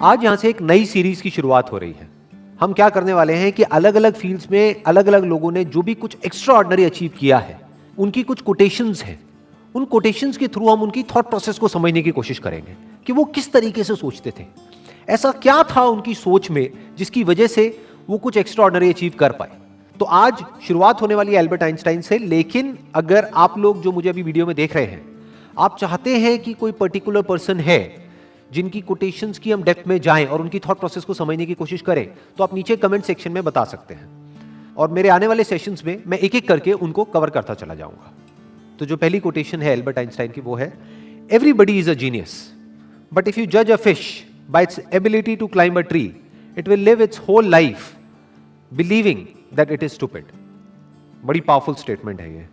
आज यहां से एक नई सीरीज की शुरुआत हो रही है। हम क्या करने वाले हैं कि अलग अलग फील्ड्स में अलग अलग लोगों ने जो भी कुछ एक्स्ट्रा ऑर्डिनरी अचीव किया है, उनकी कुछ कोटेशंस हैं। उन कोटेशंस के थ्रू हम उनकी थॉट प्रोसेस को समझने की कोशिश करेंगे कि वो किस तरीके से सोचते थे, ऐसा क्या था उनकी सोच में जिसकी वजह से वो कुछ एक्स्ट्रा ऑर्डिनरी अचीव कर पाए। तो आज शुरुआत होने वाली है एल्बर्ट आइंस्टाइन से। लेकिन अगर आप लोग जो मुझे अभी वीडियो में देख रहे हैं, आप चाहते हैं कि कोई पर्टिकुलर पर्सन है जिनकी कोटेशंस की हम डेप्थ में जाएं और उनकी थॉट प्रोसेस को समझने की कोशिश करें, तो आप नीचे कमेंट सेक्शन में बता सकते हैं और मेरे आने वाले सेशंस में मैं एक एक करके उनको कवर करता चला जाऊंगा। तो जो पहली कोटेशन है एल्बर्ट आइंस्टाइन की, वो है everybody is a genius but if you जज a fish by its ability to climb a tree it will live its whole life believing that it is stupid. बड़ी पावरफुल स्टेटमेंट है ये,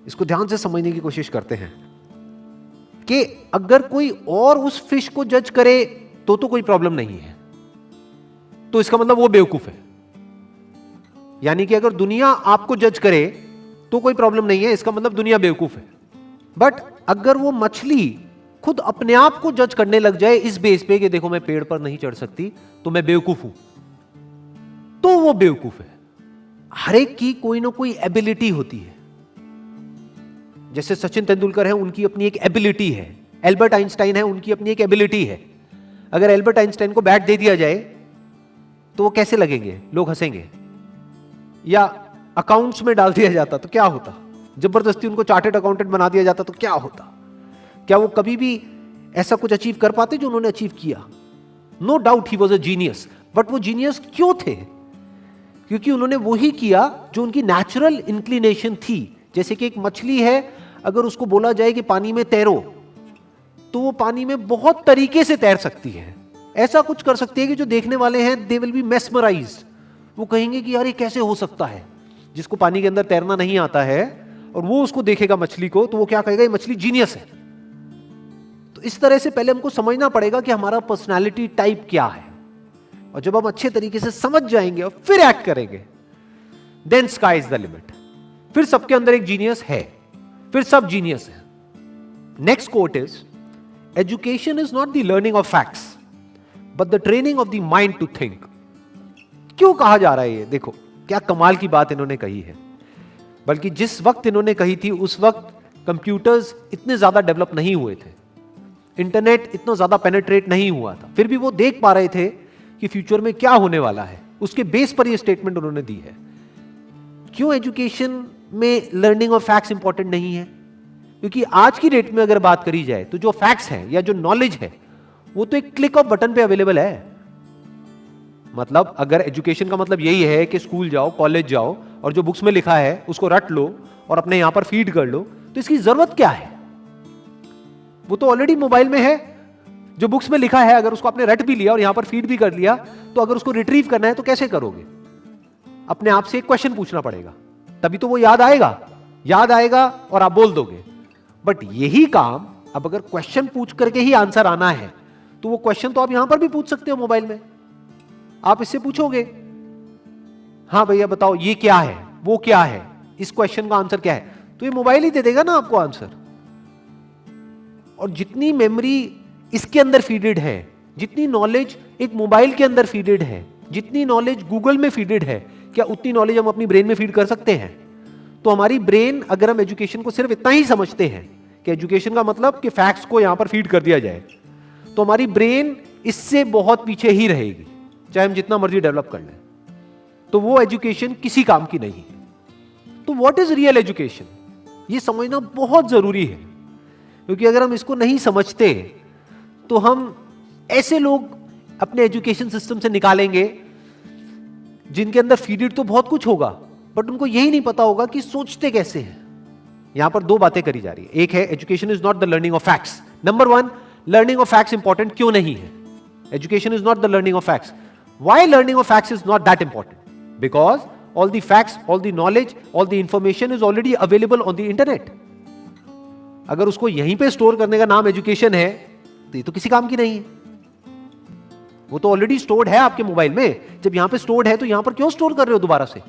इसको ध्यान से समझने की कोशिश करते हैं कि अगर कोई और उस फिश को जज करे तो कोई प्रॉब्लम नहीं है, तो इसका मतलब वो बेवकूफ है। यानी कि अगर दुनिया आपको जज करे तो कोई प्रॉब्लम नहीं है, इसका मतलब दुनिया बेवकूफ है। बट अगर वो मछली खुद अपने आप को जज करने लग जाए इस बेस पे कि देखो मैं पेड़ पर नहीं चढ़ सकती तो मैं बेवकूफ हूं, तो वो बेवकूफ है। हर एक की कोई ना कोई एबिलिटी होती है। जैसे सचिन तेंदुलकर है, उनकी अपनी एक एबिलिटी है। एल्बर्ट आइंस्टाइन है, उनकी अपनी एक एबिलिटी है। अगर एल्बर्ट आइंस्टाइन को बैट दे दिया जाए तो वो कैसे लगेंगे? लोग हंसेंगे। या अकाउंट्स में डाल दिया जाता तो क्या होता? जबरदस्ती उनको चार्टर्ड अकाउंटेंट बना दिया जाता तो क्या होता? क्या वो कभी भी ऐसा कुछ अचीव कर पाते जो उन्होंने अचीव किया? No doubt he was a genius. But वो जीनियस क्यों थे? क्योंकि उन्होंने वही किया जो उनकी नेचुरल इंक्लिनेशन थी। जैसे कि एक मछली है, अगर उसको बोला जाए कि पानी में तैरो तो वो पानी में बहुत तरीके से तैर सकती है। ऐसा कुछ कर सकती है कि जो देखने वाले हैं दे विल बी मेस्मराइज्ड। वो कहेंगे कि यार ये कैसे हो सकता है। जिसको पानी के अंदर तैरना नहीं आता है और वो उसको देखेगा मछली को, तो वो क्या कहेगा? ये मछली जीनियस है। तो इस तरह से पहले हमको समझना पड़ेगा कि हमारा पर्सनालिटी टाइप क्या है, और जब हम अच्छे तरीके से समझ जाएंगे और फिर एक्ट करेंगे, then sky is the limit. फिर सबके अंदर एक जीनियस है, फिर सब जीनियस है। Next quote is education is not the learning of facts but the training of the mind to think. क्यों कहा जा रहा है ये? देखो क्या कमाल की बात इन्होंने कही है। बल्कि जिस वक्त इन्होंने कही थी उस वक्त कंप्यूटर्स इतने ज्यादा डेवलप नहीं हुए थे, इंटरनेट इतना ज्यादा पेनिट्रेट नहीं हुआ था, फिर भी वो देख पा रहे थे कि फ्यूचर में क्या होने वाला है। उसके बेस पर ये स्टेटमेंट उन्होंने दी है। क्यों एजुकेशन में लर्निंग ऑफ फैक्ट्स इंपॉर्टेंट नहीं है? क्योंकि आज की डेट में अगर बात करी जाए तो जो फैक्ट्स हैं या जो नॉलेज है वो तो एक क्लिक ऑफ बटन पे अवेलेबल है। मतलब अगर एजुकेशन का मतलब यही है कि स्कूल जाओ, कॉलेज जाओ और जो बुक्स में लिखा है उसको रट लो और अपने यहां पर फीड कर लो, तो इसकी जरूरत क्या है? वो तो ऑलरेडी मोबाइल में है। जो बुक्स में लिखा है अगर उसको आपने रट भी लिया और यहां पर फीड भी कर लिया, तो अगर उसको रिट्रीव करना है तो कैसे करोगे? अपने आप से एक क्वेश्चन पूछना पड़ेगा, तभी तो वो याद आएगा और आप बोल दोगे। बट यही काम अब अगर क्वेश्चन पूछ करके ही आंसर आना है, तो वो क्वेश्चन तो आप यहां पर भी पूछ सकते हो मोबाइल में। आप इससे पूछोगे, हाँ भैया बताओ ये क्या है, वो क्या है, इस क्वेश्चन का आंसर क्या है, तो ये मोबाइल ही दे देगा ना आपको आंसर। और जितनी मेमोरी इसके अंदर फीडेड है, जितनी नॉलेज एक मोबाइल के अंदर फीडेड है, जितनी नॉलेज गूगल में फीडेड है, क्या उतनी नॉलेज हम अपनी ब्रेन में फीड कर सकते हैं? तो हमारी ब्रेन, अगर हम एजुकेशन को सिर्फ इतना ही समझते हैं कि एजुकेशन का मतलब कि फैक्ट्स को यहां पर फीड कर दिया जाए, तो हमारी ब्रेन इससे बहुत पीछे ही रहेगी, चाहे हम जितना मर्जी डेवलप कर लें। तो वो एजुकेशन किसी काम की नहीं है। तो व्हाट इज रियल एजुकेशन, ये समझना बहुत जरूरी है। क्योंकि अगर हम इसको नहीं समझते तो हम ऐसे लोग अपने एजुकेशन सिस्टम से निकालेंगे जिनके अंदर फीडेड तो बहुत कुछ होगा, बट उनको यही नहीं पता होगा कि सोचते कैसे हैं। यहां पर दो बातें करी जा रही है। एक है education is not the learning of facts. Number one, learning of facts important क्यों नहीं है? Education is not the learning of facts. Why learning of facts is not that important? Because all the facts, all the knowledge, all the information is already available on the internet. अगर उसको यहीं पे store करने का नाम education है तो ये तो किसी काम की नहीं है। वो तो ऑलरेडी स्टोर्ड है आपके मोबाइल में। जब यहां पे स्टोर्ड है तो यहां पर क्यों स्टोर कर रहे हो दोबारा से?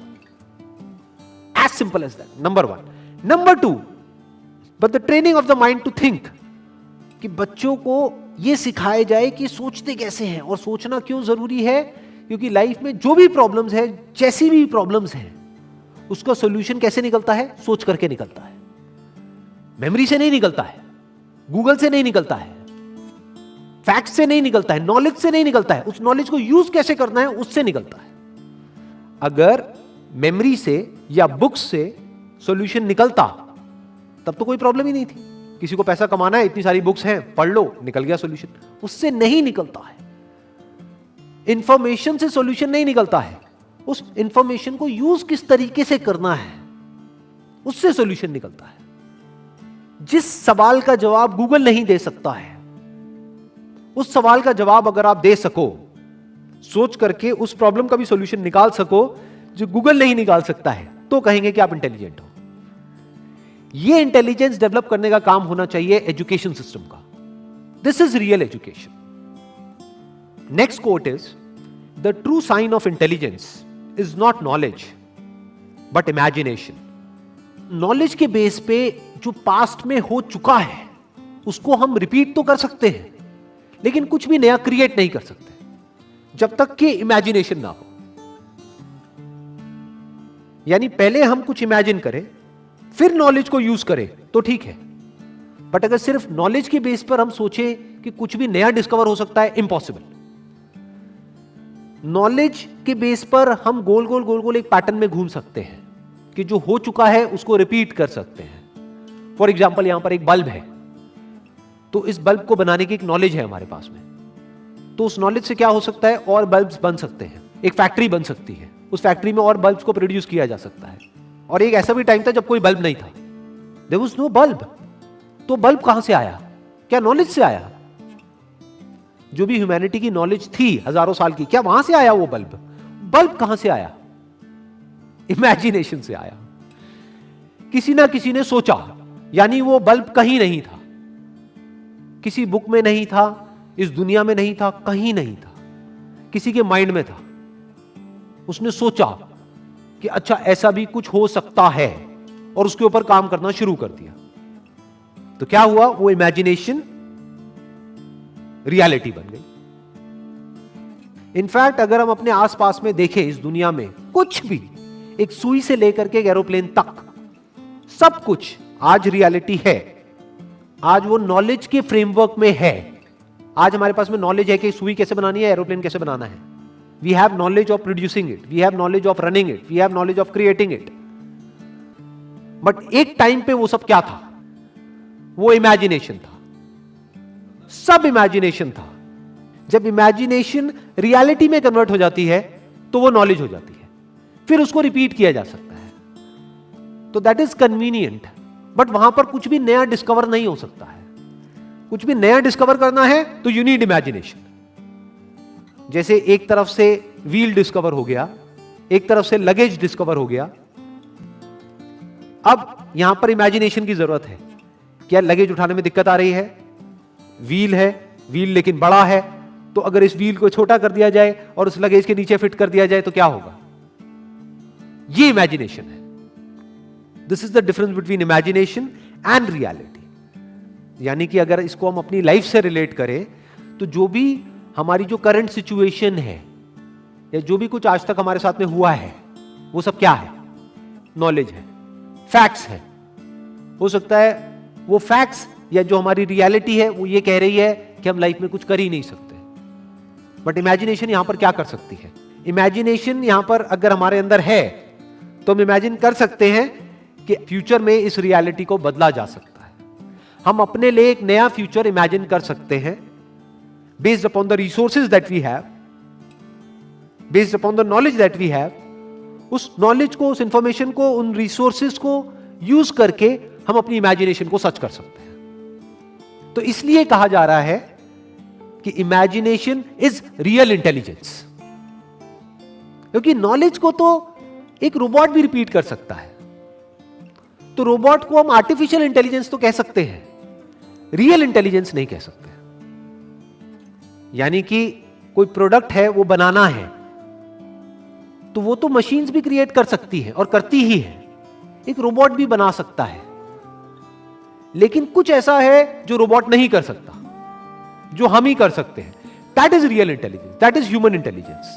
As simple as that, number one. Number two, but the training of the mind to think, कि बच्चों को यह सिखाया जाए कि सोचते कैसे हैं और सोचना क्यों जरूरी है, क्योंकि लाइफ में जो भी प्रॉब्लम्स है, जैसी भी प्रॉब्लम्स हैं, उसका सॉल्यूशन कैसे निकलता है? सोच करके निकलता है। मेमोरी से नहीं निकलता है, गूगल से नहीं निकलता है, फैक्ट से नहीं निकलता है, नॉलेज से नहीं निकलता है। उस नॉलेज को यूज कैसे करना है, उससे निकलता है। अगर मेमोरी से या बुक्स से सॉल्यूशन निकलता तब तो कोई प्रॉब्लम ही नहीं थी। किसी को पैसा कमाना है, इतनी सारी बुक्स हैं, पढ़ लो, निकल गया सॉल्यूशन। उससे नहीं निकलता है। इंफॉर्मेशन से सॉल्यूशन नहीं निकलता है, उस इंफॉर्मेशन को यूज किस तरीके से करना है, उससे सॉल्यूशन निकलता है। जिस सवाल का जवाब गूगल नहीं दे सकता है, उस सवाल का जवाब अगर आप दे सको, सोच करके उस प्रॉब्लम का भी सॉल्यूशन निकाल सको जो गूगल नहीं निकाल सकता है, तो कहेंगे कि आप इंटेलिजेंट हो। यह इंटेलिजेंस डेवलप करने का काम होना चाहिए एजुकेशन सिस्टम का। This is real education. Next quote is, the true sign of intelligence is not knowledge but imagination. Knowledge के बेस पे जो पास्ट में हो चुका है उसको हम रिपीट तो कर सकते हैं, लेकिन कुछ भी नया क्रिएट नहीं कर सकते जब तक कि इमेजिनेशन ना हो। यानी पहले हम कुछ इमेजिन करें, फिर नॉलेज को यूज करें तो ठीक है, बट अगर सिर्फ नॉलेज के बेस पर हम सोचें कि कुछ भी नया डिस्कवर हो सकता है, इम्पॉसिबल। नॉलेज के बेस पर हम गोल गोल एक पैटर्न में घूम सकते हैं कि जो हो चुका है उसको रिपीट कर सकते हैं। फॉर एग्जाम्पल, यहां पर एक बल्ब है, तो इस बल्ब को बनाने की एक नॉलेज है हमारे पास में, तो उस नॉलेज से क्या हो सकता है, और बल्ब्स बन सकते हैं। एक फैक्ट्री बन सकती है, उस फैक्ट्री में और बल्ब्स को प्रोड्यूस किया जा सकता है। और एक ऐसा भी टाइम था जब कोई बल्ब नहीं था, देयर वाज नो बल्ब। तो बल्ब कहां से आया? क्या नॉलेज से आया? जो भी ह्यूमैनिटी की नॉलेज थी हजारों साल की, क्या वहां से आया वो बल्ब? बल्ब कहां से आया? इमेजिनेशन से आया। किसी ना किसी ने सोचा, यानी वो बल्ब कहीं नहीं था, किसी बुक में नहीं था, इस दुनिया में नहीं था, कहीं नहीं था, किसी के माइंड में था। उसने सोचा कि अच्छा ऐसा भी कुछ हो सकता है, और उसके ऊपर काम करना शुरू कर दिया। तो क्या हुआ? वो इमेजिनेशन रियलिटी बन गई। इनफैक्ट अगर हम अपने आसपास में देखें, इस दुनिया में कुछ भी, एक सुई से लेकर के एक एरोप्लेन तक, सब कुछ आज रियलिटी है। आज वो नॉलेज के फ्रेमवर्क में है। आज हमारे पास में नॉलेज है कि सुई कैसे बनानी है, एरोप्लेन कैसे बनाना है। We have knowledge of producing it, we have knowledge of running it, we have knowledge of creating it. But एक टाइम पे वो सब क्या था? वो इमेजिनेशन था, सब इमेजिनेशन था। जब इमेजिनेशन रियलिटी में कन्वर्ट हो जाती है तो वो नॉलेज हो जाती है, फिर उसको रिपीट किया जा सकता है। तो दैट इज कन्वीनियंट, बट वहां पर कुछ भी नया डिस्कवर नहीं हो सकता है। कुछ भी नया डिस्कवर करना है तो यू नीड इमेजिनेशन। जैसे एक तरफ से व्हील डिस्कवर हो गया, एक तरफ से लगेज डिस्कवर हो गया, अब यहां पर इमेजिनेशन की जरूरत है। क्या लगेज उठाने में दिक्कत आ रही है? व्हील है, व्हील लेकिन बड़ा है, तो अगर इस व्हील को छोटा कर दिया जाए और उस लगेज के नीचे फिट कर दिया जाए तो क्या होगा? ये इमेजिनेशन है। This is the difference between imagination and reality. यानी कि अगर इसको हम अपनी लाइफ से रिलेट करें तो जो भी हमारी जो करंट सिचुएशन है या जो भी कुछ आज तक हमारे साथ में हुआ है, वो सब क्या है? नॉलेज है, फैक्ट्स है। हो सकता है वो फैक्ट्स या जो हमारी रियलिटी है वो ये कह रही है कि हम लाइफ में कुछ कर ही नहीं सकते, बट इमेजिनेशन यहां पर क्या कर सकती है? इमेजिनेशन यहां पर अगर हमारे अंदर है तो हम इमेजिन कर सकते हैं कि फ्यूचर में इस रियलिटी को बदला जा सकता है। हम अपने लिए एक नया फ्यूचर इमेजिन कर सकते हैं based upon the resources that we have, based upon the knowledge that we have. उस नॉलेज को, उस इंफॉर्मेशन को, उन रिसोर्सेज को यूज करके हम अपनी इमेजिनेशन को सच कर सकते हैं। तो इसलिए कहा जा रहा है कि इमेजिनेशन इज रियल इंटेलिजेंस, क्योंकि नॉलेज को तो एक रोबोट भी रिपीट कर सकता है। तो रोबोट को हम आर्टिफिशियल इंटेलिजेंस तो कह सकते हैं, रियल इंटेलिजेंस नहीं कह सकते। यानी कि कोई प्रोडक्ट है, वो बनाना है, तो वो तो मशीन्स भी क्रिएट कर सकती है और करती ही है। एक रोबोट भी बना सकता है, लेकिन कुछ ऐसा है जो रोबोट नहीं कर सकता, जो हम ही कर सकते हैं। That is real intelligence, that is human intelligence.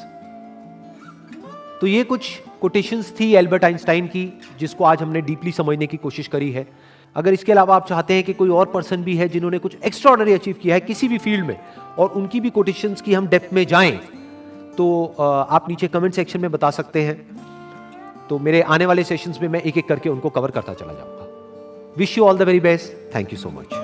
तो ये कुछ कोटेशंस थी एल्बर्ट आइंस्टाइन की, जिसको आज हमने डीपली समझने की कोशिश करी है। अगर इसके अलावा आप चाहते हैं कि कोई और पर्सन भी है जिन्होंने कुछ एक्स्ट्राऑर्डिनरी अचीव किया है किसी भी फील्ड में, और उनकी भी कोटेशंस की हम डेप्थ में जाएं, तो आप नीचे कमेंट सेक्शन में बता सकते हैं। तो मेरे आने वाले सेशंस में मैं एक एक करके उनको कवर करता चला जाऊंगा। Wish you all the very best. Thank you so much.